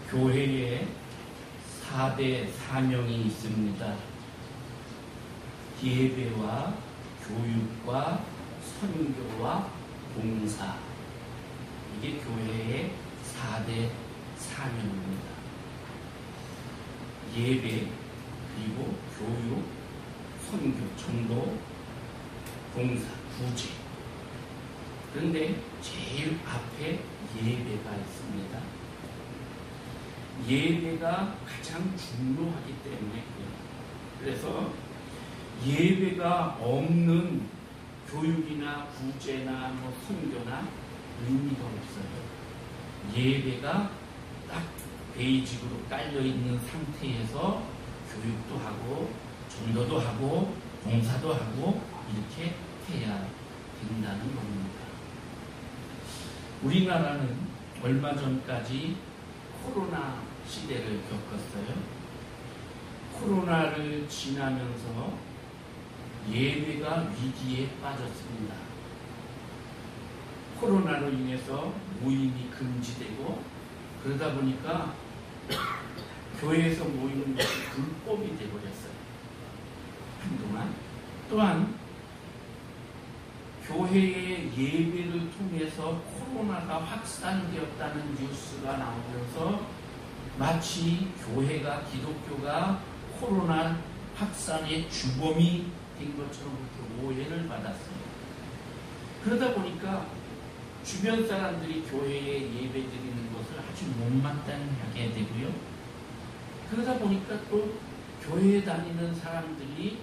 교회에 4대 사명이 있습니다. 예배와 교육과 선교와 봉사. 이게 교회의 4대 사명입니다. 예배, 그리고 교육, 선교, 전도, 봉사, 구제. 그런데 제일 앞에 예배가 있습니다. 예배가 가장 중요하기 때문에 그래서 예배가 없는 교육이나 구제나 선교나 의미가 없어요. 예배가 딱 베이직으로 깔려있는 상태에서 교육도 하고 전도도 하고 봉사도 하고 이렇게 해야 된다는 겁니다. 우리나라는 얼마 전까지 코로나 시대를 겪었어요. 코로나를 지나면서 예배가 위기에 빠졌습니다. 코로나로 인해서 모임이 금지되고 그러다 보니까 교회에서 모이는 것이 불법이 되어버렸어요. 한동안. 또한 교회의 예배를 통해서 코로나가 확산되었다는 뉴스가 나오면서 마치 교회가, 기독교가 코로나 확산의 주범이 된 것처럼 그렇게 오해를 받았어요. 그러다 보니까 주변 사람들이 교회에 예배 드리는 것을 아주 못마땅하게 되고요. 그러다 보니까 또 교회에 다니는 사람들이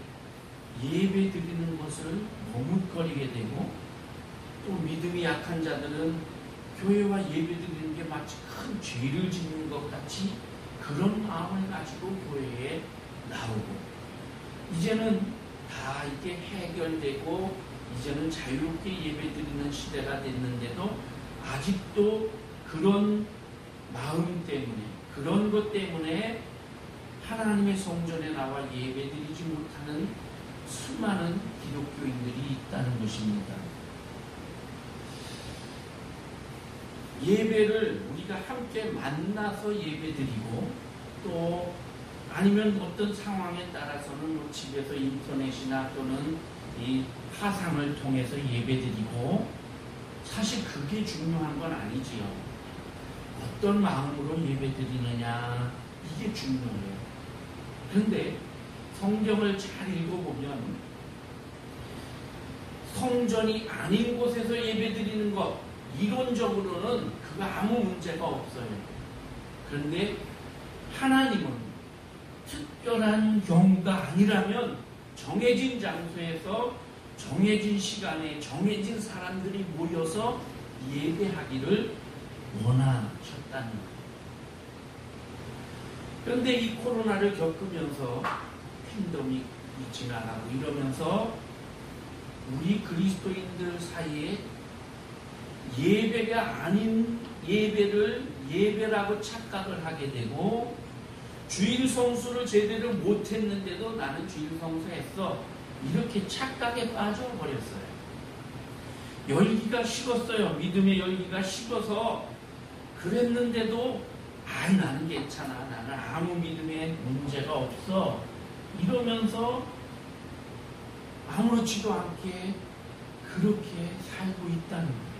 예배 드리는 것을 머뭇거리게 되고, 또 믿음이 약한 자들은 교회와 예배 드리는 게 마치 큰 죄를 짓는 것 같이 그런 마음을 가지고 교회에 나오고, 이제는 다 이게 해결되고 이제는 자유롭게 예배 드리는 시대가 됐는데도 아직도 그런 마음 때문에, 그런 것 때문에 하나님의 성전에 나와 예배 드리지 못하는 수많은 기독교인들이 있다는 것입니다. 예배를 우리가 함께 만나서 예배 드리고, 또 아니면 어떤 상황에 따라서는 뭐 집에서 인터넷이나 또는 이 화상을 통해서 예배 드리고, 사실 그게 중요한 건 아니지요. 어떤 마음으로 예배 드리느냐, 이게 중요해요. 그런데 성경을 잘 읽어보면 성전이 아닌 곳에서 예배 드리는 것, 이론적으로는 그거 아무 문제가 없어요. 그런데 하나님은 특별한 경우가 아니라면 정해진 장소에서 정해진 시간에 정해진 사람들이 모여서 예배하기를 원하셨다는 거예요. 그런데 이 코로나를 겪으면서 팬데믹이 지나가고 이러면서 우리 그리스도인들 사이에 예배가 아닌 예배를 예배라고 착각을 하게 되고, 주일 성수를 제대로 못했는데도 나는 주일 성수했어, 이렇게 착각에 빠져버렸어요. 열기가 식었어요. 믿음의 열기가 식어서 그랬는데도 나는 괜찮아, 나는 아무 믿음에 문제가 없어, 이러면서 아무렇지도 않게 그렇게 살고 있다는 거예요.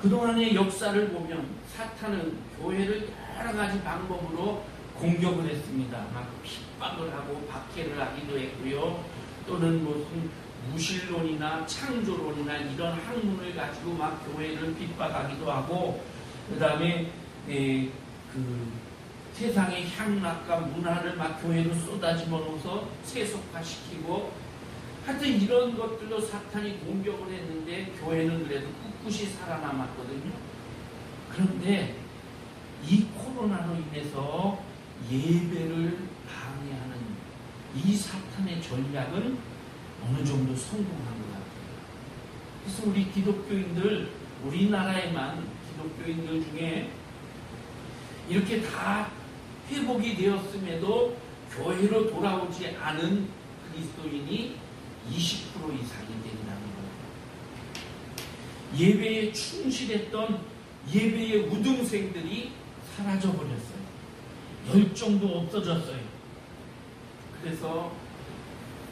그동안의 역사를 보면 사탄은 교회를 여러 가지 방법으로 공격을 했습니다. 막 핍박을 하고 박해를 하기도 했고요. 또는 무슨 무신론이나 창조론이나 이런 학문을 가지고 막 교회를 핍박하기도 하고, 그 다음에 그 세상의 향락과 문화를 막 교회로 쏟아집어 넣어서 세속화시키고, 하여튼 이런 것들로 사탄이 공격을 했는데 교회는 그래도 꿋꿋이 살아남았거든요. 그런데 이 코로나로 인해서 예배를 방해하는 이 사탄의 전략은 어느 정도 성공한 것 같아요. 그래서 우리 기독교인들, 우리나라에만 기독교인들 중에 이렇게 다 회복이 되었음에도 교회로 돌아오지 않은 그리스도인이 20% 이상이 된다는 거예요. 예배에 충실했던 예배의 우등생들이 사라져버렸어요. 열정도 없어졌어요. 그래서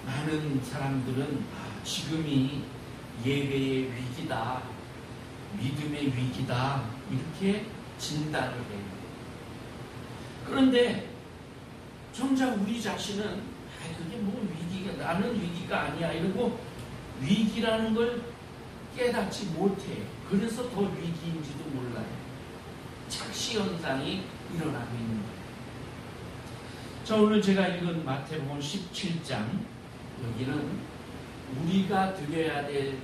많은 사람들은 지금이 예배의 위기다, 믿음의 위기다, 이렇게 진단을 해요. 그런데 정작 우리 자신은 그게 뭐 위기가, 나는 위기가 아니야 이러고 위기라는 걸 깨닫지 못해요. 그래서 더 위기인지도 몰라요. 착시 현상이 일어나고 있는 거예요. 자, 오늘 제가 읽은 마태복음 17장, 여기는 우리가 드려야 될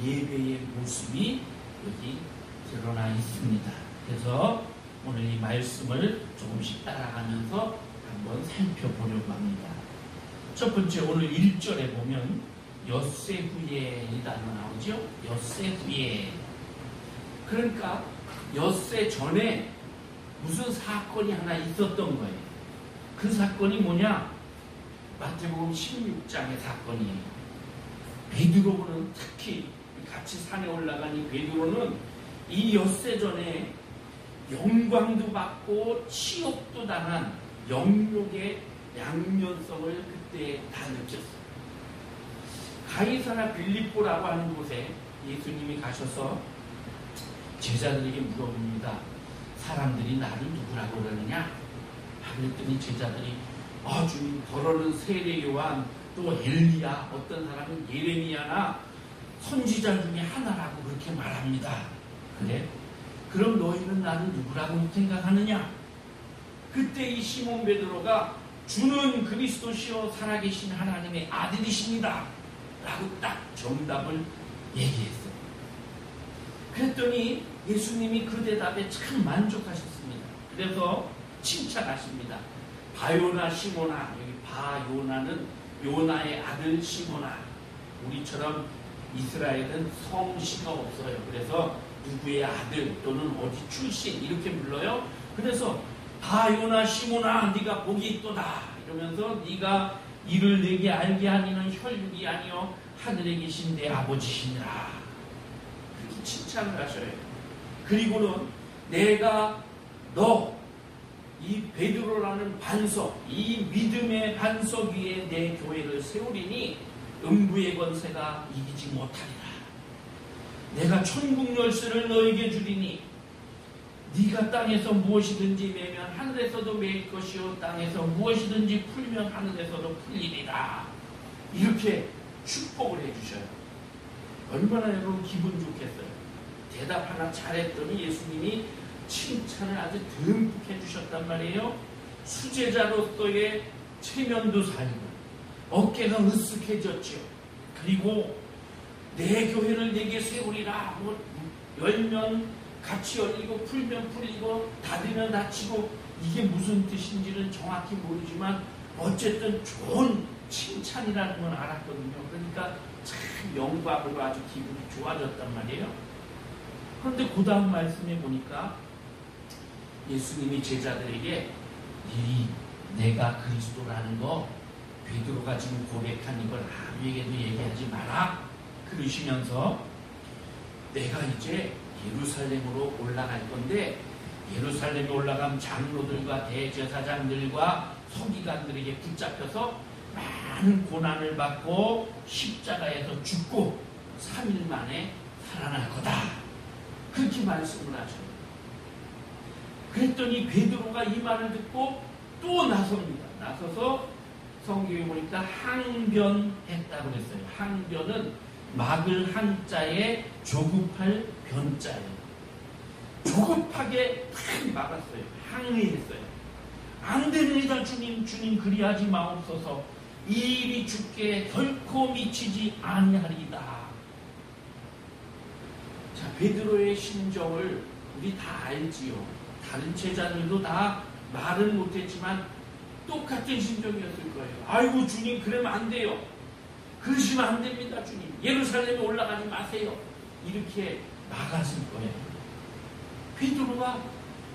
예배의 모습이 여기 드러나 있습니다. 그래서 오늘 이 말씀을 조금씩 따라가면서 한번 살펴보려고 합니다. 첫 번째, 오늘 1절에 보면 엿새 후에 이 단어 나오죠? 엿새 후에. 그러니까 엿새 전에 무슨 사건이 하나 있었던 거예요. 그 사건이 뭐냐? 마태복음 16장의 사건이에요. 베드로는 특히 같이 산에 올라간 이 베드로는 이 엿새 전에 영광도 받고 치욕도 당한 영욕의 양면성을 그때 다 느꼈어요. 가이사랴 빌립보라고 하는 곳에 예수님이 가셔서 제자들에게 물어봅니다. 사람들이 나를 누구라고 그러느냐? 그랬더니 제자들이 주님, 더러는 세례 요한, 또 엘리야, 어떤 사람은 예레미야나 선지자 중에 하나라고 그렇게 말합니다. 그래? 그럼 너희는 나를 누구라고 생각하느냐? 그때 이 시몬 베드로가 주는 그리스도시요 살아계신 하나님의 아들이십니다 라고 딱 정답을 얘기했어요. 그랬더니 예수님이 그 대답에 참 만족하셨습니다. 그래서 칭찬하십니다. 바요나 시모나, 여기 바요나는 요나의 아들 시모나. 우리처럼 이스라엘은 성씨가 없어요. 그래서 누구의 아들 또는 어디 출신 이렇게 불러요. 그래서 바요나 시모나, 네가 복이 있도다 이러면서 네가 이를 내게 알게 하니는 혈육이 아니요 하늘에 계신 내 아버지시니라, 그렇게 칭찬을 하셔요. 그리고는 내가 너 이 베드로라는 반석, 이 믿음의 반석 위에 내 교회를 세우리니 음부의 권세가 이기지 못하리라. 내가 천국 열쇠를 너에게 주리니 네가 땅에서 무엇이든지 매면 하늘에서도 매일 것이요 땅에서 무엇이든지 풀면 하늘에서도 풀리리라. 이렇게 축복을 해주셔요. 얼마나 여러분 기분 좋겠어요. 대답 하나 잘했더니 예수님이 칭찬을 아주 듬뿍 해주셨단 말이에요. 수제자로서의 체면도 살고 어깨가 으쓱해졌죠. 그리고 내 교회를 내게 세우리라. 뭐 열면 같이 열리고 풀면 풀리고 닫으면 닫히고, 이게 무슨 뜻인지는 정확히 모르지만 어쨌든 좋은 칭찬이라는 건 알았거든요. 그러니까 참 영광으로 아주 기분이 좋아졌단 말이에요. 그런데 그 다음 말씀에 보니까 예수님이 제자들에게 이 내가 그리스도라는 거 베드로가 지금 고백한 이걸 아무에게도 얘기하지 마라 그러시면서 내가 이제 예루살렘으로 올라갈 건데 예루살렘에 올라간 장로들과 대제사장들과 서기관들에게 붙잡혀서 많은 고난을 받고 십자가에서 죽고 3일 만에 살아날 거다, 그렇게 말씀을 하셔요. 그랬더니 베드로가 이 말을 듣고 또 나섭니다. 나서서 성경에 보니까 항변했다고 그랬어요. 항변은 막을 한자에 조급할 변자예요. 조급하게 탁 막았어요. 항의했어요. 안 됩니다 주님, 주님 그리하지 마옵소서. 이 일이 주께 결코 미치지 아니하리이다. 자, 베드로의 심정을 우리 다 알지요. 다른 제자들도 다 말은 못했지만 똑같은 심정이었을 거예요. 아이고 주님 그러면 안 돼요. 그러시면 안 됩니다 주님. 예루살렘에 올라가지 마세요. 이렇게 막았을 거예요. 베드로가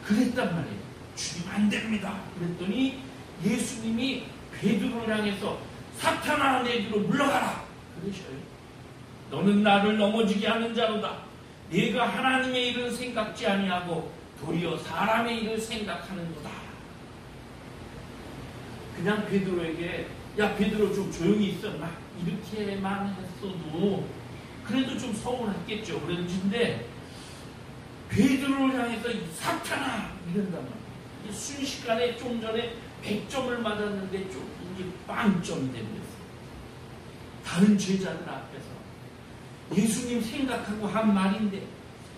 그랬단 말이에요. 주님 안 됩니다. 그랬더니 예수님이 베드로를 향해서 사탄아 내 뒤로 물러가라 그러셔요. 너는 나를 넘어지게 하는 자로다. 내가 하나님의 일을 생각지 아니하고 도리어 사람의 일을 생각하는도다. 그냥 베드로에게 야 베드로 좀 조용히 있어 막 이렇게만 했어도 그래도 좀 서운했겠죠. 그런데 베드로를 향해서 사탄아 이런단 말이에요. 순식간에 좀 전에 100점을 맞았는데 좀 이게 빵점이 되버렸어요. 다른 제자들 앞에서 예수님 생각하고 한 말인데,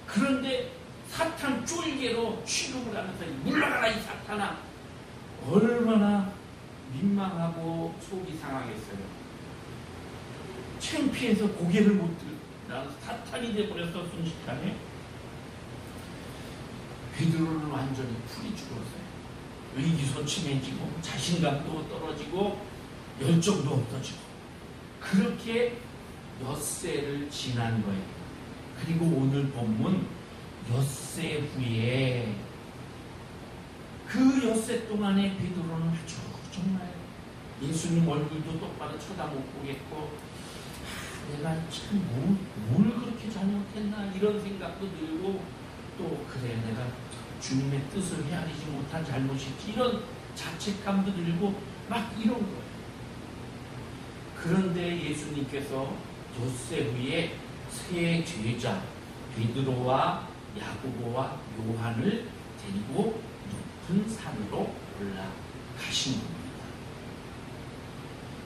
그런데 사탄 쫄개로 취급을 하면서 물러가라 이 사탄아. 얼마나 민망하고 속이 상하겠어요. 창피해서 고개를 못 들고 나는 사탄이 되어버렸어. 순식간에 베드로는 완전히 풀이 죽었어요. 의기소침해지고 자신감도 떨어지고 열정도 없어지고 그렇게 엿새를 지난 거예요. 그리고 오늘 본문 엿새 후에 그 엿새 동안에 베드로는 아주 정말 예수님 얼굴도 똑바로 쳐다못 보겠고 내가 참 뭘 그렇게 잘못했나 이런 생각도 들고 또 그래 내가 주님의 뜻을 헤아리지 못한 잘못이지 이런 자책감도 들고 막 이런 거예요. 그런데 예수님께서 엿새 후에 세 제자 베드로와 야고보와 요한을 데리고 높은 산으로 올라가신 겁니다.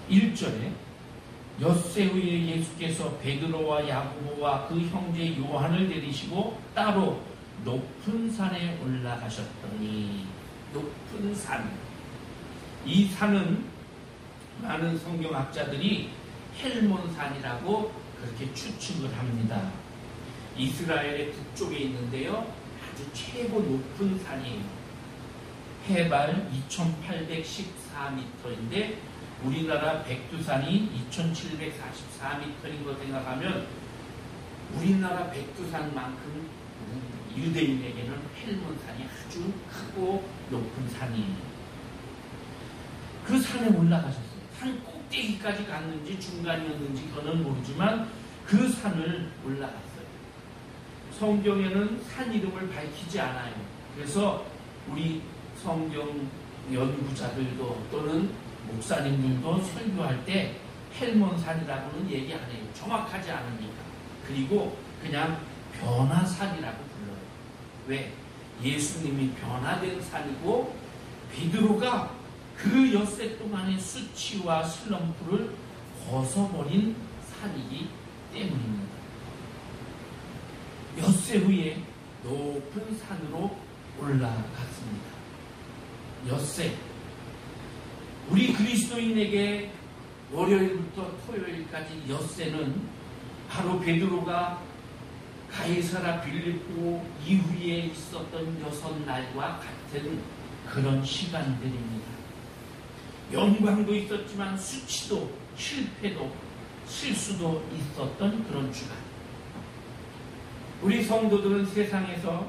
1절에 엿새 후에 예수께서 베드로와 야고보와 그 형제 요한을 데리시고 따로 높은 산에 올라가셨더니, 높은 산, 이 산은 많은 성경학자들이 헬몬산이라고 그렇게 추측을 합니다. 이스라엘의 북쪽에 있는데요, 아주 최고 높은 산이에요. 해발 2814m인데 우리나라 백두산이 2744m인 거 생각하면 우리나라 백두산만큼 유대인에게는 헬몬산이 아주 크고 높은 산이에요. 그 산에 올라가셨어요. 산 꼭대기까지 갔는지 중간이었는지 그거는 모르지만 그 산을 올라갔어요. 성경에는 산 이름을 밝히지 않아요. 그래서 우리 성경 연구자들도 또는 목사님들도 설교할 때 헬몬산이라고는 얘기 안 해요. 정확하지 않으니까. 그리고 그냥 변화산이라고 불러요. 왜? 예수님이 변화된 산이고 베드로가 그 엿새 동안의 수치와 슬럼프를 벗어버린 산이기 때문입니다. 엿새 후에 높은 산으로 올라갔습니다. 엿새, 우리 그리스도인에게 월요일부터 토요일까지 엿새는 바로 베드로가 가이사라 빌립보 이후에 있었던 6날과 같은 그런 시간들입니다. 영광도 있었지만 수치도 실패도 실수도 있었던 그런 주간. 우리 성도들은 세상에서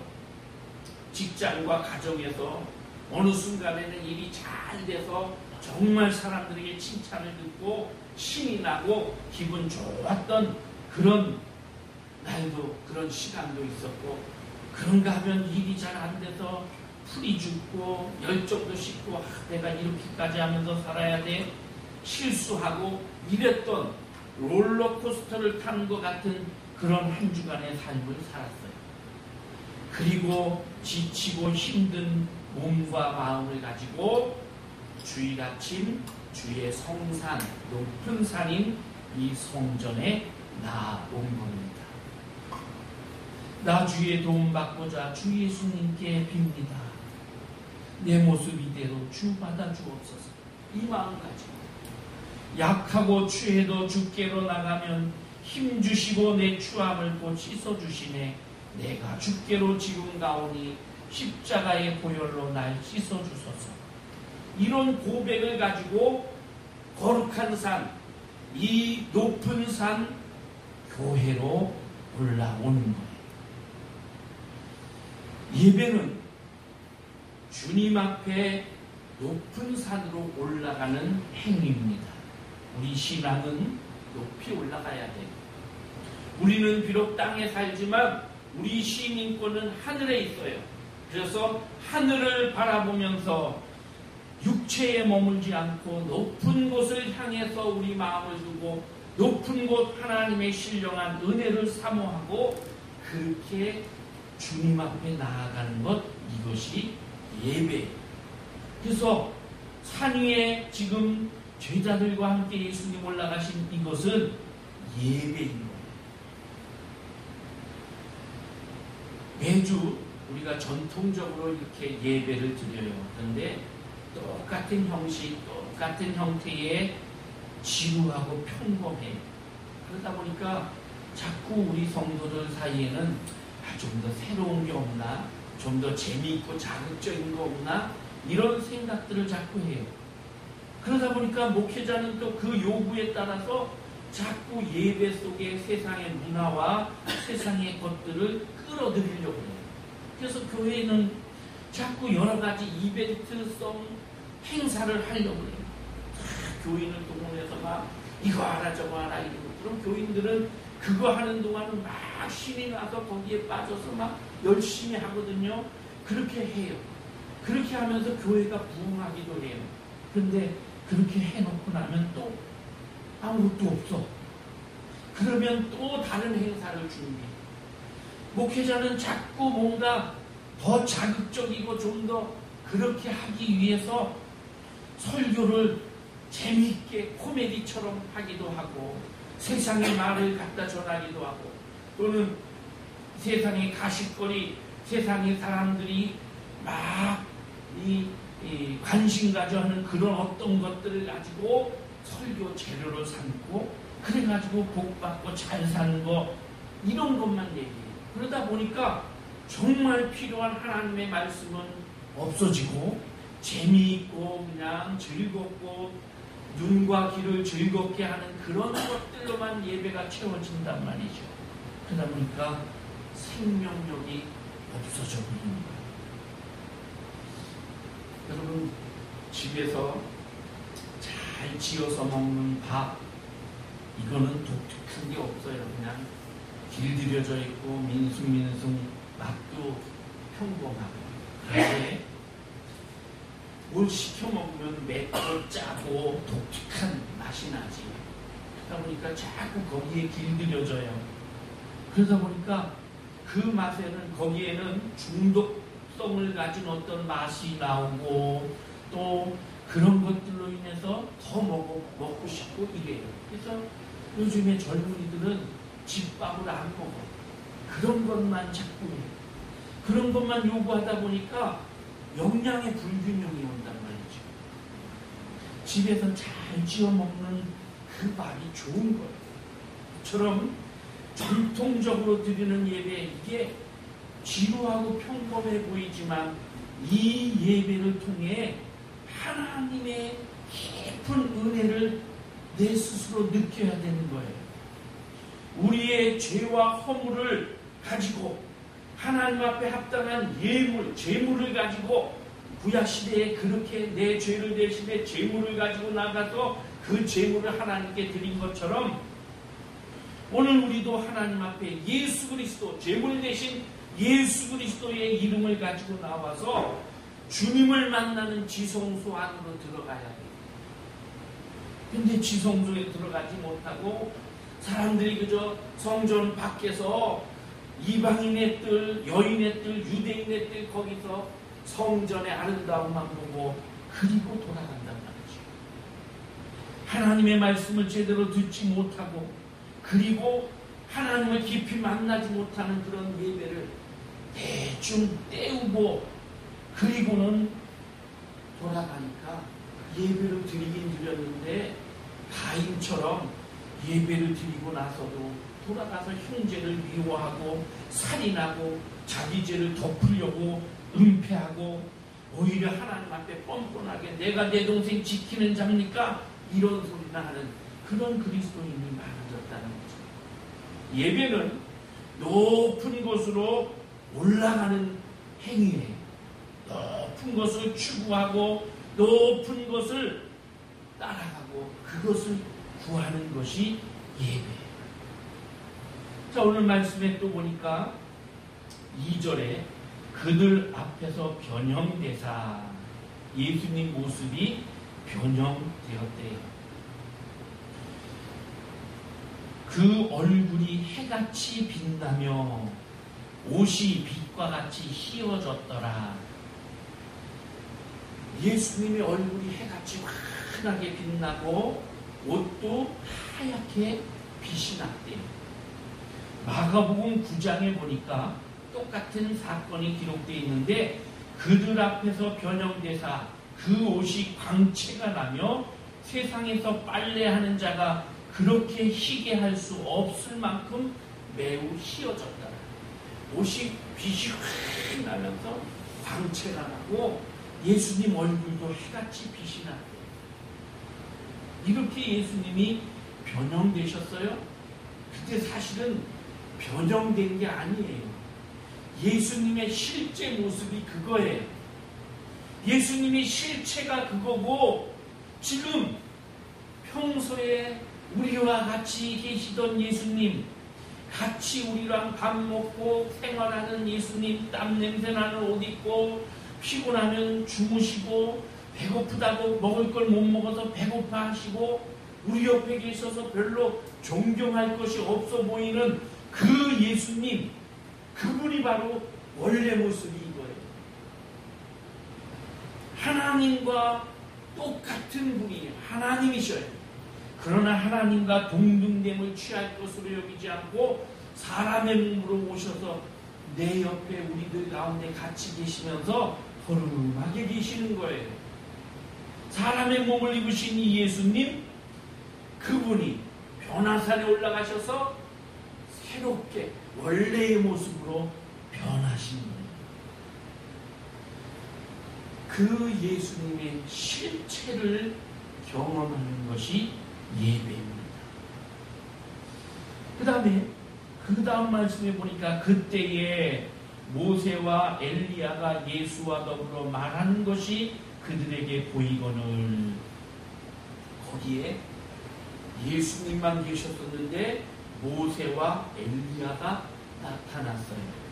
직장과 가정에서 어느 순간에는 일이 잘 돼서 정말 사람들에게 칭찬을 듣고 신이 나고 기분 좋았던 그런 날도 그런 시간도 있었고, 그런가 하면 일이 잘 안 돼서 풀이 죽고 열정도 식고 내가 이렇게까지 하면서 살아야 돼 실수하고 이랬던 롤러코스터를 타는 것 같은 그런 한 주간의 삶을 살았어요. 그리고 지치고 힘든 몸과 마음을 가지고 주일 아침 주의 성산, 높은 산인 이 성전에 나온 겁니다. 나 주의 도움 받고자 주 예수님께 빕니다. 내 모습 이대로 주 받아 주옵소서. 이 마음 가지고 약하고 추해도 주께로 나가면 힘 주시고 내 추함을 곧 씻어 주시네. 내가 주께로 지금 가오니 십자가의 보혈로 날 씻어 주소서. 이런 고백을 가지고 거룩한 산, 이 높은 산 교회로 올라오는 거예요. 예배는 주님 앞에 높은 산으로 올라가는 행위입니다. 우리 신앙은 높이 올라가야 돼요. 우리는 비록 땅에 살지만 우리 시민권은 하늘에 있어요. 그래서 하늘을 바라보면서 육체에 머물지 않고 높은 곳을 향해서 우리 마음을 두고 높은 곳 하나님의 신령한 은혜를 사모하고 그렇게 주님 앞에 나아가는 것, 이것이 예배. 그래서 산 위에 지금 제자들과 함께 예수님 올라가신 이것은 예배인 거예요. 매주 우리가 전통적으로 이렇게 예배를 드려요. 그런데 똑같은 형식, 똑같은 형태의 지루하고 평범해. 그러다 보니까 자꾸 우리 성도들 사이에는 좀 더 새로운 게 없나? 좀 더 재미있고 자극적인 거 없나? 이런 생각들을 자꾸 해요. 그러다 보니까 목회자는 또 그 요구에 따라서 자꾸 예배 속에 세상의 문화와 세상의 것들을 끌어들이려고 해요. 그래서 교회는 자꾸 여러 가지 이벤트성 행사를 하려고 해요. 교인을 동원해서 막 이거 하라 저거 하라 이러고, 그럼 교인들은 그거 하는 동안은 막 신이 나서 거기에 빠져서 막 열심히 하거든요. 그렇게 해요. 그렇게 하면서 교회가 부흥하기도 해요. 그런데 그렇게 해놓고 나면 또 아무것도 없어. 그러면 또 다른 행사를 준비해. 목회자는 자꾸 뭔가 더 자극적이고 좀 더 그렇게 하기 위해서 설교를 재미있게 코미디처럼 하기도 하고, 세상의 말을 갖다 전하기도 하고, 또는 세상의 가십거리, 세상의 사람들이 막 관심 가져 하는 그런 어떤 것들을 가지고 설교 재료로 삼고, 그래가지고 복받고 잘 사는 거, 이런 것만 얘기해요. 그러다 보니까 정말 필요한 하나님의 말씀은 없어지고, 재미있고 그냥 즐겁고 눈과 귀를 즐겁게 하는 그런 것들로만 예배가 채워진단 말이죠. 그러다 보니까 생명력이 없어져 버리는 거예요. 여러분, 집에서 잘 지어서 먹는 밥, 이거는 독특한 게 없어요. 그냥 길들여져 있고 민숭민숭, 맛도 평범하고. 그런데 뭘 시켜 먹으면 맵고 짜고 독특한 맛이 나지. 그러다 보니까 자꾸 거기에 길들여져요. 그러다 보니까 그 맛에는, 거기에는 중독성을 가진 어떤 맛이 나오고, 또 그런 것들로 인해서 더 먹고 싶고 이래요. 그래서 요즘에 젊은이들은 집밥을 안 먹어. 그런 것만 자꾸 해요. 그런 것만 요구하다 보니까 영양의 불균형이 온단 말이죠. 집에서 잘 지어 먹는 그 밥이 좋은 거예요. 처럼 전통적으로 드리는 예배, 이게 지루하고 평범해 보이지만 이 예배를 통해 하나님의 깊은 은혜를 내 스스로 느껴야 되는 거예요. 우리의 죄와 허물을 가지고 하나님 앞에 합당한 예물, 제물을 가지고, 구약시대에 그렇게 내 죄를 대신해 제물을 가지고 나가서 그 제물을 하나님께 드린 것처럼, 오늘 우리도 하나님 앞에 예수 그리스도, 제물 대신 예수 그리스도의 이름을 가지고 나와서 주님을 만나는 지성소 안으로 들어가야 돼요. 근데 지성소에 들어가지 못하고 사람들이 그저 성전 밖에서 이방인의 뜰, 여인의 뜰, 유대인의 뜰, 거기서 성전의 아름다움만 보고 그리고 돌아간단 말이죠. 하나님의 말씀을 제대로 듣지 못하고, 그리고 하나님을 깊이 만나지 못하는 그런 예배를 대충 때우고, 그리고는 돌아가니까 예배를 드리긴 드렸는데 가인처럼 예배를 드리고 나서도 돌아가서 형제를 미워하고 살인하고 자기 죄를 덮으려고 은폐하고, 오히려 하나님 앞에 뻔뻔하게 내가 내 동생 지키는 자입니까? 이런 소리나 하는 그런 그리스도인이 많아졌다는 거죠. 예배는 높은 곳으로 올라가는 행위예요. 높은 것을 추구하고 높은 것을 따라가고 그것을 구하는 것이 예배예요. 자, 오늘 말씀에 또 보니까 2절에 그들 앞에서 변형되사 예수님 모습이 변형되었대요. 그 얼굴이 해같이 빛나며 옷이 빛과 같이 휘어졌더라. 예수님의 얼굴이 해같이 환하게 빛나고 옷도 하얗게 빛이 났대요. 마가복음 9장에 보니까 똑같은 사건이 기록되어 있는데 그들 앞에서 변형되사 그 옷이 광채가 나며 세상에서 빨래하는 자가 그렇게 희게 할 수 없을 만큼 매우 휘어졌다. 옷이 빛이 확 나면서 광채가 나고 예수님 얼굴도 해같이 빛이 났대요. 이렇게 예수님이 변형되셨어요? 근데 사실은 변형된 게 아니에요. 예수님의 실제 모습이 그거예요. 예수님의 실체가 그거고 지금 평소에 우리와 같이 계시던 예수님, 같이 우리랑 밥 먹고 생활하는 예수님, 땀 냄새 나는 옷 입고 피곤하면 주무시고 배고프다고 먹을 걸 못 먹어서 배고파 하시고 우리 옆에 계셔서 별로 존경할 것이 없어 보이는 그 예수님, 그분이 바로 원래 모습인 거예요. 하나님과 똑같은 분이에요. 하나님이셔요. 그러나 하나님과 동등됨을 취할 것으로 여기지 않고 사람의 몸으로 오셔서 내 옆에 우리들 가운데 같이 계시면서 허름하게 계시는 거예요. 사람의 몸을 입으신 이 예수님, 그분이 변화산에 올라가셔서 새롭게 원래의 모습으로 변하신 거예요. 그 예수님의 실체를 경험하는 것이 예배입니다. 그 다음 말씀에 보니까 그때에 모세와 엘리야가 예수와 더불어 말하는 것이 그들에게 보이거늘. 거기에 예수님만 계셨었는데 모세와 엘리야가 나타났어요.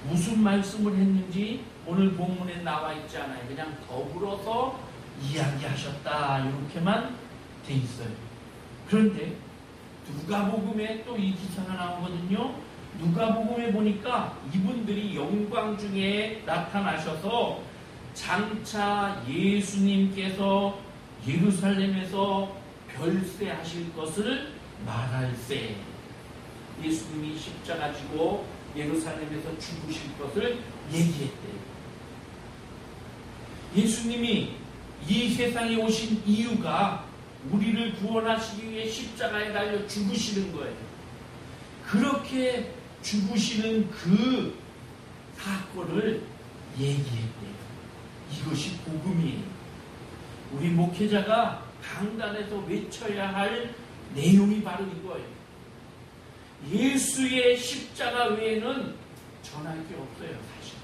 무슨 말씀을 했는지 오늘 본문에 나와 있지 않아요. 그냥 더불어서 이야기하셨다 이렇게만 돼 있어요. 그런데 누가복음에 또 이 기사가 나오거든요. 누가복음에 보니까 이분들이 영광 중에 나타나셔서 장차 예수님께서 예루살렘에서 별세하실 것을 말할세. 예수님이 십자가 지고 예루살렘에서 죽으실 것을 얘기했대요. 예수님이 이 세상에 오신 이유가 우리를 구원하시기 위해 십자가에 달려 죽으시는 거예요. 그렇게 죽으시는 그 사건을 얘기했대요. 이것이 복음이에요. 우리 목회자가 강단에서 외쳐야 할 내용이 바로 이거예요. 예수의 십자가 외에는 전할 게 없어요. 사실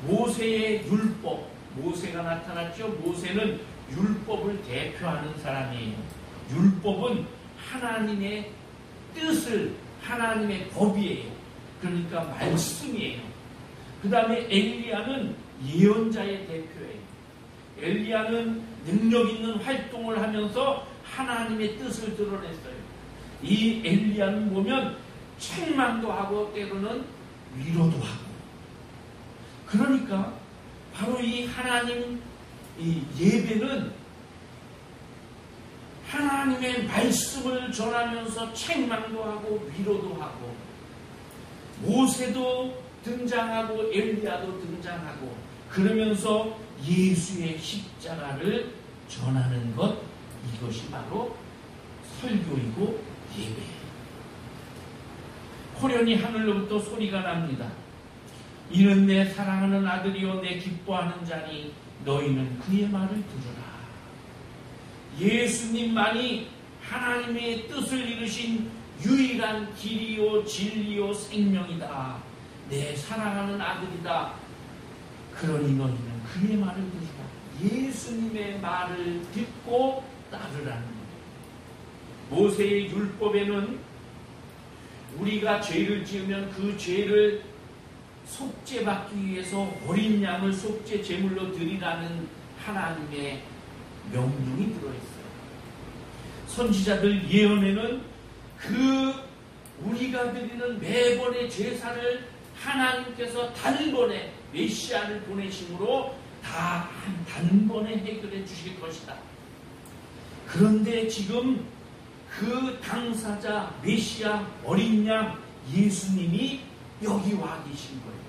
모세의 율법, 모세가 나타났죠. 모세는 율법을 대표하는 사람이에요. 율법은 하나님의 뜻을, 하나님의 법이에요. 그러니까 말씀이에요. 그 다음에 엘리야는 예언자의 대표예요. 엘리야는 능력 있는 활동을 하면서 하나님의 뜻을 드러냈어요. 이 엘리야는 보면 책망도 하고 때로는 위로도 하고. 그러니까 바로 이 하나님 이 예배는 하나님의 말씀을 전하면서 책망도 하고 위로도 하고 모세도 등장하고 엘리야도 등장하고 그러면서 예수의 십자가를 전하는 것, 이것이 바로 설교이고 예배예요. 호련히 하늘로부터 소리가 납니다. 이는 내 사랑하는 아들이요 내 기뻐하는 자니 너희는 그의 말을 들으라. 예수님만이 하나님의 뜻을 이루신 유일한 길이요 진리요 생명이다. 내 사랑하는 아들이다. 그러니 너희는 그의 말을 들으라. 예수님의 말을 듣고 따르라는 거예요. 모세의 율법에는 우리가 죄를 지으면 그 죄를 속죄받기 위해서 어린 양을 속죄 제물로 드리라는 하나님의 명령이 들어있어요. 선지자들 예언에는 우리가 드리는 매번의 제사를 하나님께서 단번에 메시아를 보내심으로 다 한 단번에 해결해 주실 것이다. 그런데 지금 그 당사자 메시아 어린 양 예수님이 여기 와 계신 거예요.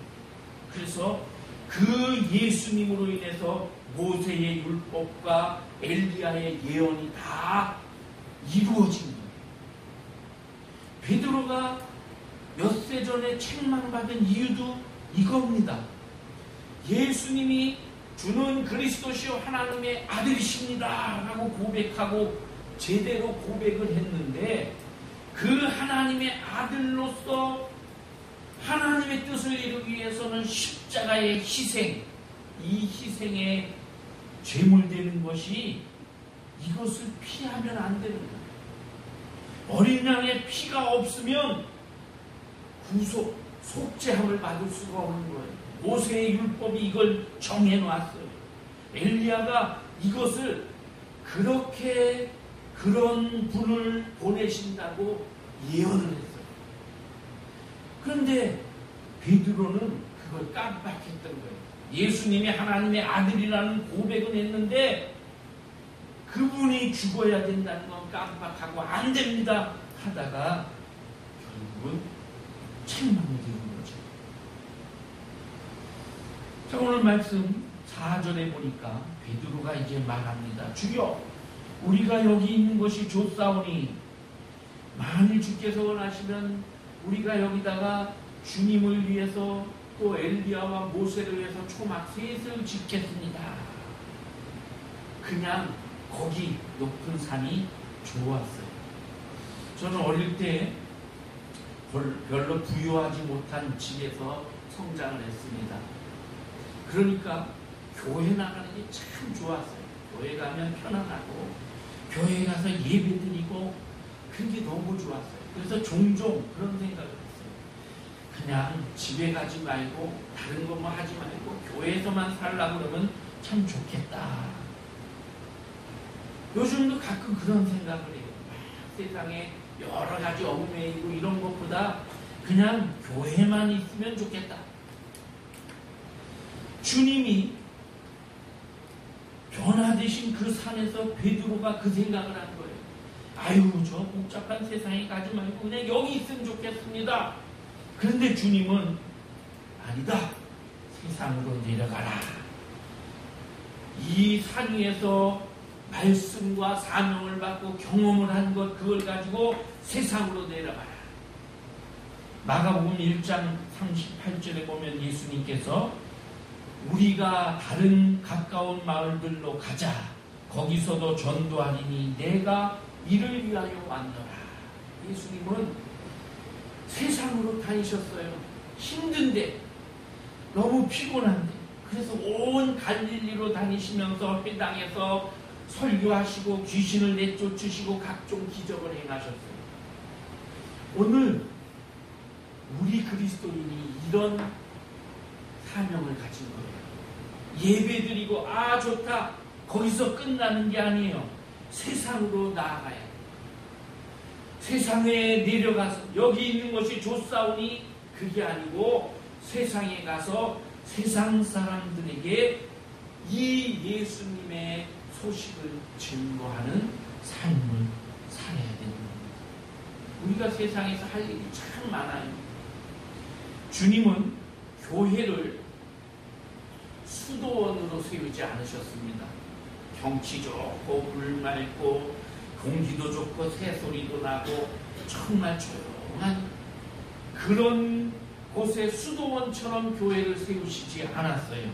그래서 그 예수님으로 인해서 모세의 율법과 엘리야의 예언이 다 이루어진 거예요. 베드로가 몇 세 전에 책망받은 이유도 이겁니다. 예수님이 주는 그리스도시요 하나님의 아들이십니다 라고 고백하고 제대로 고백을 했는데, 그 하나님의 아들로서 하나님의 뜻을 이루기 위해서는 십자가의 희생, 이 희생에 죄물되는 것이, 이것을 피하면 안 되는 거예요. 어린 양의 피가 없으면 속죄함을 받을 수가 없는 거예요. 모세의 율법이 이걸 정해놨어요. 엘리야가 이것을 그런 분을 보내신다고 예언을 했어요. 그런데 베드로는 그걸 깜빡했던 거예요. 예수님이 하나님의 아들이라는 고백은 했는데 그분이 죽어야 된다는 건 깜빡하고 안 됩니다 하다가 결국은 책망을 들은 거죠. 자, 오늘 말씀 4절에 보니까 베드로가 이제 말합니다. 주여, 우리가 여기 있는 것이 좋사오니 만일 주께서 원하시면 우리가 여기다가 주님을 위해서 또 엘리야와 모세를 위해서 초막 셋을 짓겠습니다. 그냥 거기 높은 산이 좋았어요. 저는 어릴 때 별로 부유하지 못한 집에서 성장을 했습니다. 그러니까 교회 나가는 게 참 좋았어요. 교회 가면 편안하고 교회 가서 예배 드리고 그게 너무 좋았어요. 그래서 종종 그런 생각을 했어요. 그냥 집에 가지 말고 다른 거 뭐 하지 말고 교회에서만 살려고 그러면 참 좋겠다. 요즘도 가끔 그런 생각을 해요. 세상에 여러 가지 얽매이고 이런 것보다 그냥 교회만 있으면 좋겠다. 주님이 변화되신 그 산에서 베드로가 그 생각을 한 거예요. 아유, 저 복잡한 세상에 가지 말고 그냥 여기 있으면 좋겠습니다. 그런데 주님은 아니다. 세상으로 내려가라. 이 산 위에서 말씀과 사명을 받고 경험을 한 것, 그걸 가지고 세상으로 내려가라. 마가복음 1장 38절에 보면 예수님께서 우리가 다른 가까운 마을들로 가자. 거기서도 전도하리니 내가 이를 위하여 왔노라. 예수님은 세상으로 다니셨어요. 힘든데, 너무 피곤한데. 그래서 온 갈릴리로 다니시면서 회당에서 설교하시고 귀신을 내쫓으시고 각종 기적을 행하셨어요. 오늘 우리 그리스도인이 이런 사명을 가진 거예요. 예배드리고 아 좋다 거기서 끝나는 게 아니에요. 세상으로 나아가야 돼요. 세상에 내려가서 여기 있는 것이 좋사오니 그게 아니고 세상에 가서 세상 사람들에게 이 예수님의 소식을 증거하는 삶을 살아야 되는 겁니다. 우리가 세상에서 할 일이 참 많아요. 주님은 교회를 수도원으로 세우지 않으셨습니다. 경치 좋고 물 맑고 공기도 좋고 새소리도 나고 정말 조용한 그런 곳에 수도원처럼 교회를 세우시지 않았어요.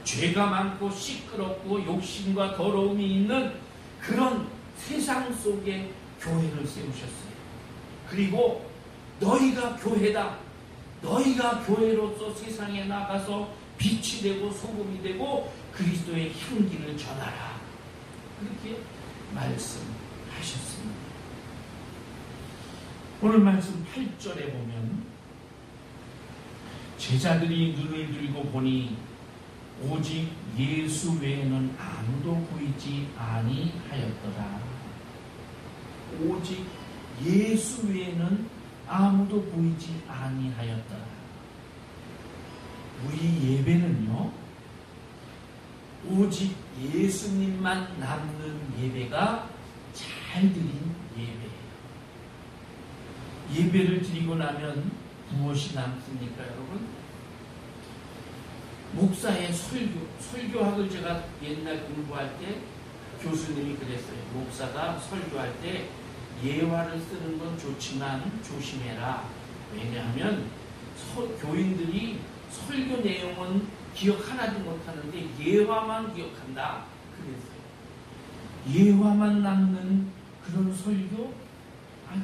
죄가 많고 시끄럽고 욕심과 더러움이 있는 그런 세상 속에 교회를 세우셨어요. 그리고 너희가 교회다. 너희가 교회로서 세상에 나가서 빛이 되고 소금이 되고 그리스도의 향기를 전하라. 그렇게 말씀하셨습니다. 오늘 말씀 8절에 보면 제자들이 눈을 들고 보니 오직 예수 외에는 아무도 보이지 아니하였더라. 오직 예수 외에는 아무도 보이지 아니하였더라. 우리 예배는요, 오직 예수님만 남는 예배가 잘 드린 예배예요. 예배를 드리고 나면 무엇이 남습니까, 여러분? 목사의 설교학을 제가 옛날 공부할 때 교수님이 그랬어요. 목사가 설교할 때 예화를 쓰는 건 좋지만 조심해라. 왜냐하면 교인들이 설교 내용은 기억 하나도 못하는데 예화만 기억한다. 그랬어요. 예화만 남는 그런 설교? 아니,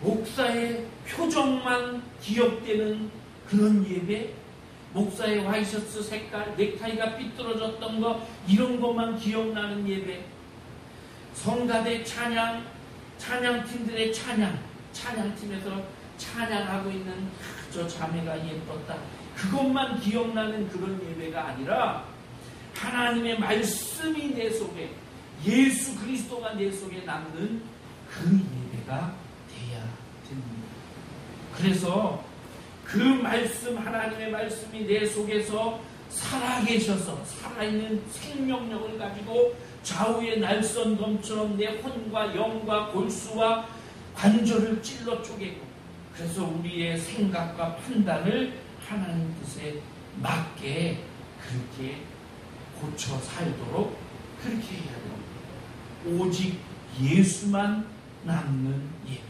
목사의 표정만 기억되는 그런 예배? 목사의 와이셔츠 색깔, 넥타이가 삐뚤어졌던 거, 이런 것만 기억나는 예배? 성가대 찬양, 찬양팀들의 찬양팀에서 찬양하고 있는 저 자매가 예뻤다. 그것만 기억나는 그런 예배가 아니라 하나님의 말씀이 내 속에, 예수 그리스도가 내 속에 남는 그 예배가 돼야 됩니다. 그래서 그 말씀, 하나님의 말씀이 내 속에서 살아계셔서 살아있는 생명력을 가지고 좌우의 날선 검처럼 내 혼과 영과 골수와 관절을 찔러 쪼개고, 그래서 우리의 생각과 판단을 하나님 뜻에 맞게 그렇게 고쳐 살도록 그렇게 해야 됩니다. 오직 예수만 남는 예배.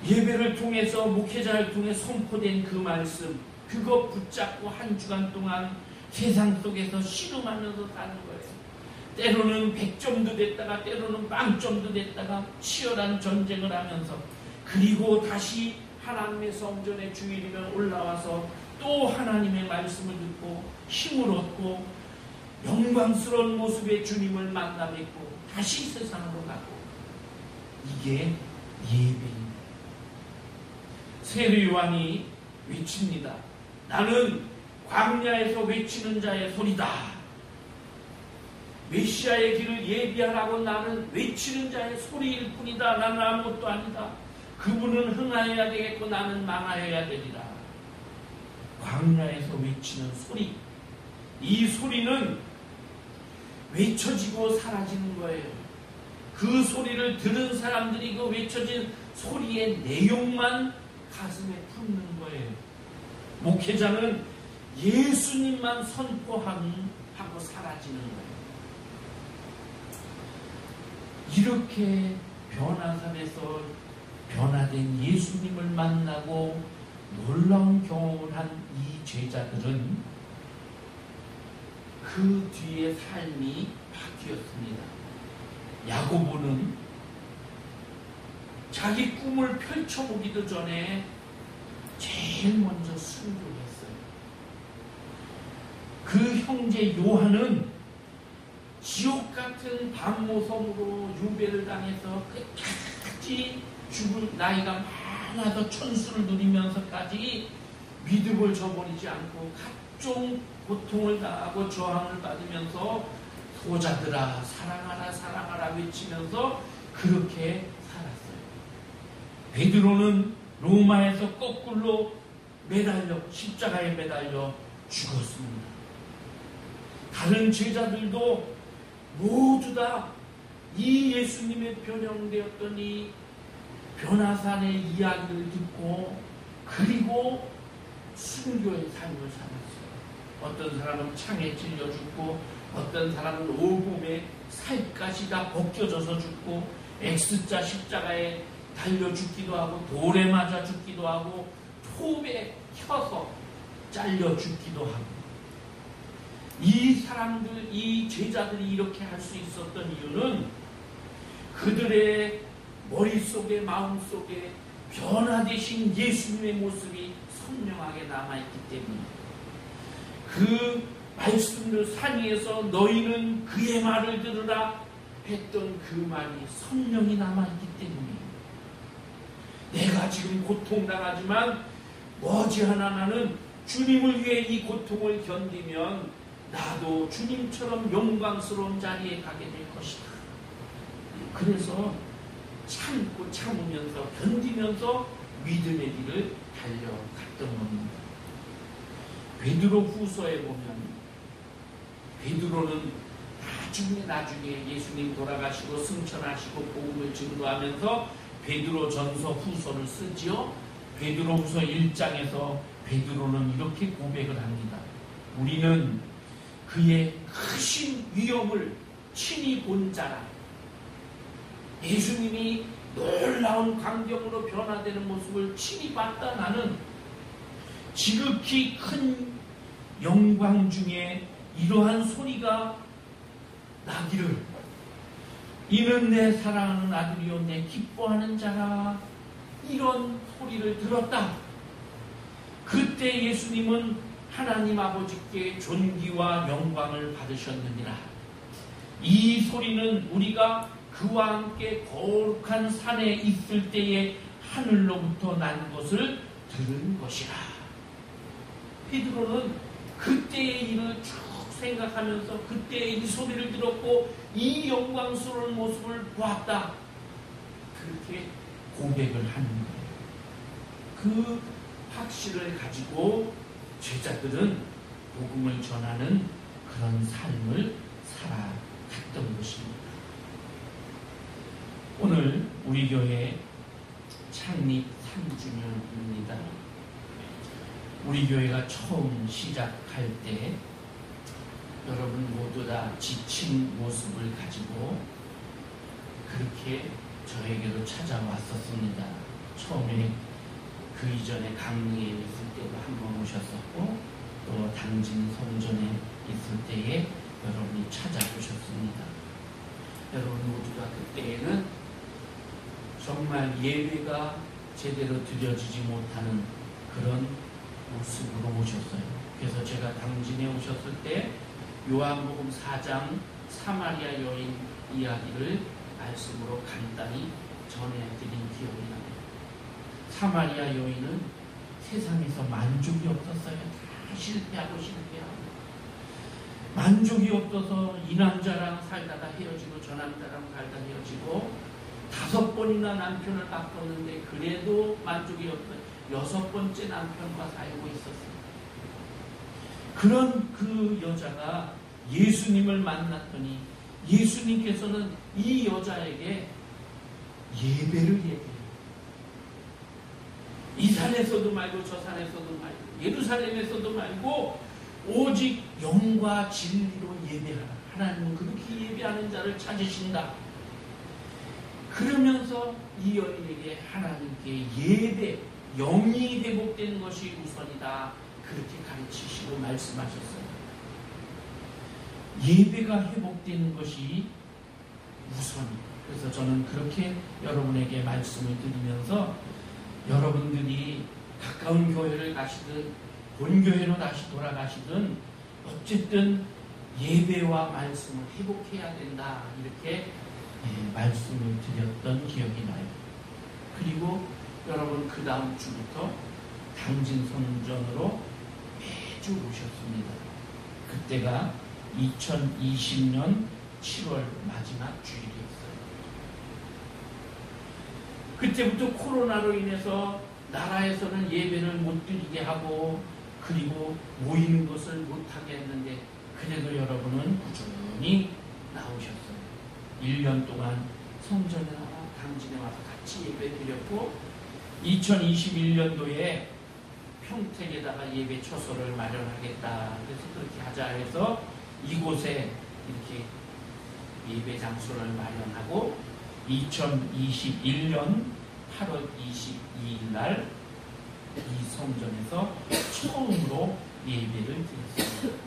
예배를 통해서, 목회자를 통해 선포된 그 말씀, 그거 붙잡고 한 주간 동안 세상 속에서 씨름하면서 사는 거예요. 때로는 100점도 됐다가 때로는 0점도 됐다가 치열한 전쟁을 하면서, 그리고 다시 하나님의 성전에 주일이면 올라와서 또 하나님의 말씀을 듣고 힘을 얻고 영광스러운 모습의 주님을 만나 뵙고 다시 세상으로 가고, 이게 예배입니다. 세례요한이 외칩니다. 나는 광야에서 외치는 자의 소리다. 메시아의 길을 예비하라고 나는 외치는 자의 소리일 뿐이다. 나는 아무것도 아니다. 그분은 흥하여야 되겠고 나는 망하여야 되리라. 광야에서 외치는 소리, 이 소리는 외쳐지고 사라지는 거예요. 그 소리를 들은 사람들이 그 외쳐진 소리의 내용만 가슴에 품는 거예요. 목회자는 예수님만 선포하고 사라지는 거예요. 이렇게 변화산에서 변화된 예수님을 만나고 놀라운 경험을 한 이 제자들은 그 뒤에 삶이 바뀌었습니다. 야고보는 자기 꿈을 펼쳐보기도 전에 제일 먼저 순교했어요. 그 형제 요한은 지옥 같은 반모섬으로 유배를 당해서 끝까지 죽을 나이가 많아서 천수를 누리면서까지 믿음을 저버리지 않고 각종 고통을 당하고 저항을 받으면서 소자들아 사랑하라 사랑하라 외치면서 그렇게 살았어요. 베드로는 로마에서 거꾸로 매달려 십자가에 매달려 죽었습니다. 다른 제자들도 모두 다 이 예수님의 변형되었던 이 변화산의 이야기를 듣고 그리고 순교의 삶을 살았어요. 어떤 사람은 창에 찔려 죽고, 어떤 사람은 오금에 살갗이 다 벗겨져서 죽고, X자 십자가에 달려 죽기도 하고, 돌에 맞아 죽기도 하고, 톱에 혀서 잘려 죽기도 하고. 이 사람들, 이 제자들이 이렇게 할 수 있었던 이유는 그들의 머릿속에, 마음속에 변화되신 예수님의 모습이 선명하게 남아있기 때문에, 그 말씀을 산 위에서 너희는 그의 말을 들으라, 했던 그 말이 성령이 남아있기 때문에 내가 지금 고통당하지만 머지않아 나는 주님을 위해 이 고통을 견디면 나도 주님처럼 영광스러운 자리에 가게 될 것이다. 그래서 참고 참으면서 견디면서 믿음의 길을 달려갔던 겁니다. 베드로 후서에 보면 베드로는 나중에 예수님 돌아가시고 승천하시고 복음을 증거하면서 베드로 전서 후서를 쓰지요. 베드로 후서 1장에서 베드로는 이렇게 고백을 합니다. 우리는 그의 크신 위엄을 친히 본 자라. 예수님이 놀라운 광경으로 변화되는 모습을 친히 봤다. 나는 지극히 큰 영광 중에 이러한 소리가 나기를 이는 내 사랑하는 아들이요 내 기뻐하는 자라. 이런 소리를 들었다. 그때 예수님은 하나님 아버지께 존귀와 영광을 받으셨느니라. 이 소리는 우리가 그와 함께 거룩한 산에 있을 때에 하늘로부터 난 것을 들은 것이라. 베드로는 그때의 일을 쭉 생각하면서 그때의 이 소리를 들었고 이 영광스러운 모습을 보았다. 그렇게 고백을 하는 거예요. 그 확신을 가지고 제자들은 복음을 전하는 그런 삶을 살아갔던 것입니다. 오늘 우리 교회 창립 3주년입니다. 우리 교회가 처음 시작할 때 여러분 모두 다 지친 모습을 가지고 그렇게 저에게로 찾아왔었습니다. 처음에 그 이전에 강릉에 있을 때도 한번 오셨었고 또 당진 성전에 있을 때에 여러분이 찾아오셨습니다. 여러분 모두가 그때에는 정말 예배가 제대로 드려지지 못하는 그런 모습으로 오셨어요. 그래서 제가 당진에 오셨을 때 요한복음 4장 사마리아 여인 이야기를 말씀으로 간단히 전해드린 기억이 납니다. 사마리아 여인은 세상에서 만족이 없었어요. 다 실패하고 만족이 없어서 이 남자랑 살다가 헤어지고 저 남자랑 살다가 헤어지고 5번이나 남편을 바꿨는데 그래도 만족이 없어요. 6번째 남편과 살고 있었어요. 그런 그 여자가 예수님을 만났더니 예수님께서는 이 여자에게 예배를 얘기해요. 이 산에서도 말고 저 산에서도 말고 예루살렘에서도 말고 오직 영과 진리로 예배하라. 하나님은 그렇게 예배하는 자를 찾으신다. 그러면서 이 여인에게 하나님께 예배, 영이 회복되는 것이 우선이다. 그렇게 가르치시고 말씀하셨어요. 예배가 회복되는 것이 우선이다. 그래서 저는 그렇게 여러분에게 말씀을 드리면서 여러분들이 가까운 교회를 가시든 본교회로 다시 돌아가시든 어쨌든 예배와 말씀을 회복해야 된다. 이렇게 말씀을 드렸던 기억이 나요. 그리고 여러분 그 다음 주부터 당진 성전으로 매주 오셨습니다. 그때가 2020년 7월 마지막 주일이었어요. 그때부터 코로나로 인해서 나라에서는 예배를 못 드리게 하고 그리고 모이는 것을 못하게 했는데 그래도 여러분은 꾸준히 나오셨어요. 1년 동안 성전에 나와 당진에 와서 같이 예배 드렸고 2021년도에 평택에다가 예배 처소를 마련하겠다. 그래서 그렇게 하자 해서 이곳에 이렇게 예배 장소를 마련하고 2021년 8월 22일 날 이 성전에서 처음으로 예배를 드렸습니다.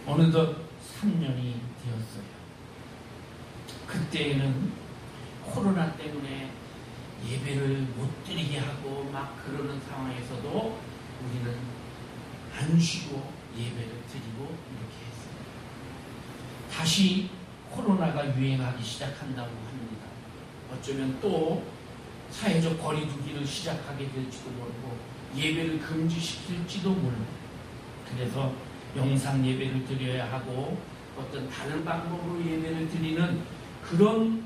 어느덧 3년이 되었어요. 그때에는 코로나 때문에 예배를 못 드리게 하고 막 그러는 상황에서도 우리는 안 쉬고 예배를 드리고 이렇게 했어요. 다시 코로나가 유행하기 시작한다고 합니다. 어쩌면 또 사회적 거리두기를 시작하게 될지도 모르고 예배를 금지시킬지도 모르고, 그래서 영상 예배를 드려야 하고 어떤 다른 방법으로 예배를 드리는 그런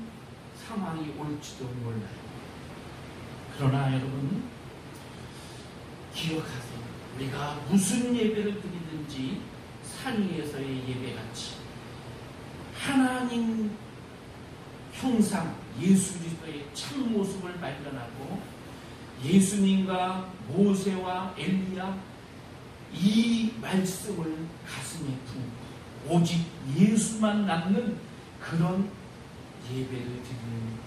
상황이 올지도 몰라요. 그러나 여러분 기억하세요. 우리가 무슨 예배를 드리든지 산 위에서의 예배같이 하나님 형상 예수 그리스도의 참모습을 발견하고 예수님과 모세와 엘리야 이 말씀을 가슴에 품고 오직 예수만 남는 그런 예배를 드리는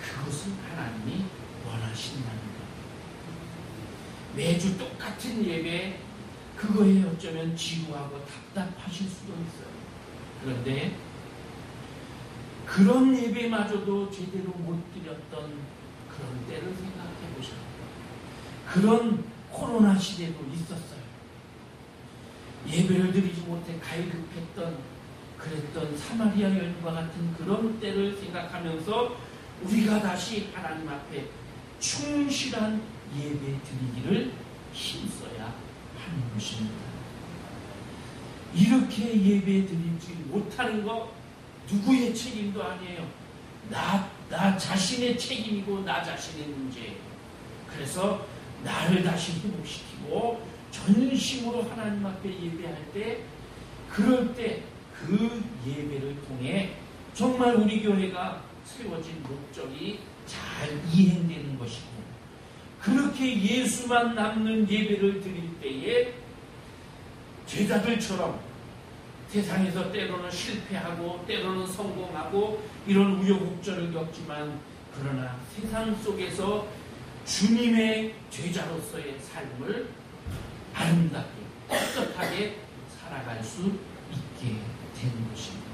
그것을 하나님이 원하신다는 것. 매주 똑같은 예배, 그거에 어쩌면 지루하고 답답하실 수도 있어요. 그런데 그런 예배마저도 제대로 못 드렸던 그런 때를 생각해 보셔요. 그런 코로나 시대도 있었어요. 예배를 드리지 못해 갈급했던, 그랬던 사마리아 여인과 같은 그런 때를 생각하면서 우리가 다시 하나님 앞에 충실한 예배 드리기를 힘써야 하는 것입니다. 이렇게 예배 드리지 못하는 거 누구의 책임도 아니에요. 나 자신의 책임이고 나 자신의 문제예요. 그래서 나를 다시 회복시키고 전심으로 하나님 앞에 예배할 때, 그럴 때 그 예배를 통해 정말 우리 교회가 세워진 목적이 잘 이행되는 것이고, 그렇게 예수만 남는 예배를 드릴 때에 제자들처럼 세상에서 때로는 실패하고 때로는 성공하고 이런 우여곡절을 겪지만, 그러나 세상 속에서 주님의 제자로서의 삶을 아름답게 떳떳하게 살아갈 수 있게 되는 것입니다.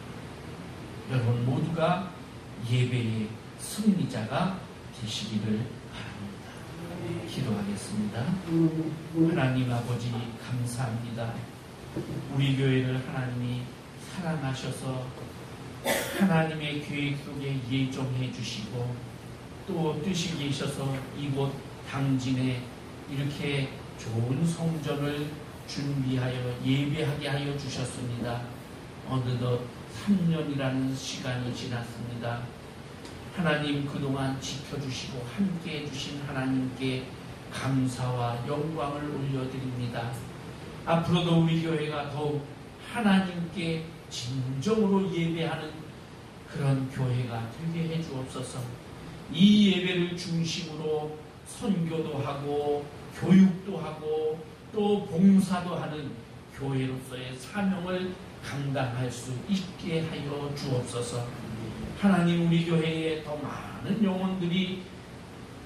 여러분 모두가 예배의 승리자가 되시기를 바랍니다. 기도하겠습니다. 하나님 아버지 감사합니다. 우리 교회를 하나님이 사랑하셔서 하나님의 계획 속에 예정해 주시고 또 뜻이 계셔서 이곳 당진에 이렇게 좋은 성전을 준비하여 예배하게 하여 주셨습니다. 어느덧 3년이라는 시간이 지났습니다. 하나님 그동안 지켜주시고 함께해 주신 하나님께 감사와 영광을 올려드립니다. 앞으로도 우리 교회가 더욱 하나님께 진정으로 예배하는 그런 교회가 되게 해주옵소서. 이 예배를 중심으로 선교도 하고 교육도 하고 또 봉사도 하는 교회로서의 사명을 감당할 수 있게 하여 주옵소서. 하나님 우리 교회에 더 많은 영혼들이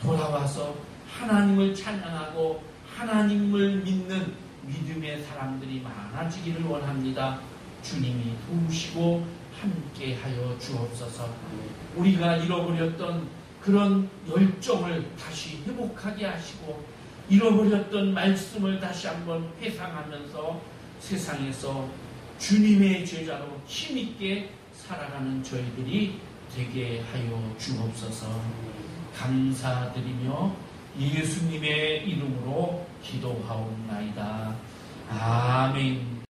돌아와서 하나님을 찬양하고 하나님을 믿는 믿음의 사람들이 많아지기를 원합니다. 주님이 도우시고 함께하여 주옵소서. 우리가 잃어버렸던 그런 열정을 다시 회복하게 하시고 잃어버렸던 말씀을 다시 한번 회상하면서 세상에서 주님의 제자로 힘있게 살아가는 저희들이 되게 하여 주옵소서. 감사드리며 예수님의 이름으로 기도하옵나이다. 아멘.